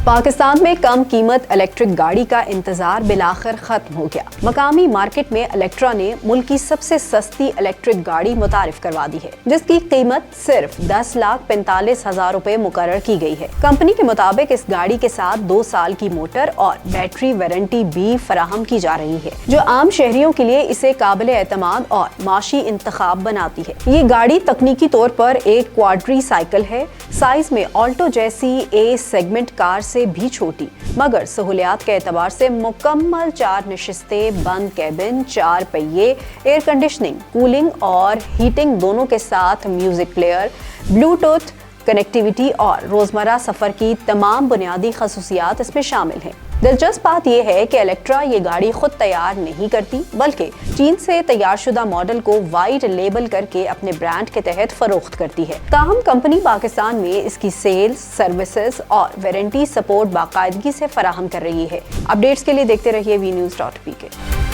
पाकिस्तान में कम कीमत इलेक्ट्रिक गाड़ी का इंतजार बिलाखिर खत्म हो गया। मकामी मार्केट में इलेक्ट्रा ने मुल्क की सबसे सस्ती इलेक्ट्रिक गाड़ी मुतारिफ करवा दी है, जिसकी कीमत सिर्फ 10,45,000 रुपए मुकर्रर की गई है। कंपनी के मुताबिक इस गाड़ी के साथ 2 साल की मोटर और बैटरी वारंटी भी फराहम की जा रही है, जो आम शहरियों के लिए इसे काबिल एतमाद और माशी इंतखाब बनाती है। ये गाड़ी तकनीकी तौर पर एक क्वाड्री साइकिल है, साइज में ऑल्टो जैसी ए सेगमेंट कार से भी छोटी, मगर सहूलियात के एतबार से मुकम्मल 4 नशिस्तें, बंद कैबिन, 4 पहिए, एयर कंडीशनिंग, कूलिंग और हीटिंग दोनों के साथ म्यूजिक प्लेयर, ब्लूटूथ कनेक्टिविटी और रोजमर्रा सफर की तमाम बुनियादी खसूसियात इसमें शामिल हैं। दिलचस्प बात यह है कि इलेक्ट्रा ये गाड़ी खुद तैयार नहीं करती, बल्कि चीन से तैयार शुदा मॉडल को वाइट लेबल करके अपने ब्रांड के तहत फरोख्त करती है। ताहम कंपनी पाकिस्तान में इसकी सेल्स, सर्विसेज और वारंटी सपोर्ट बाकायदगी से फराहम कर रही है। अपडेट्स के लिए देखते रहिए vnews.pk।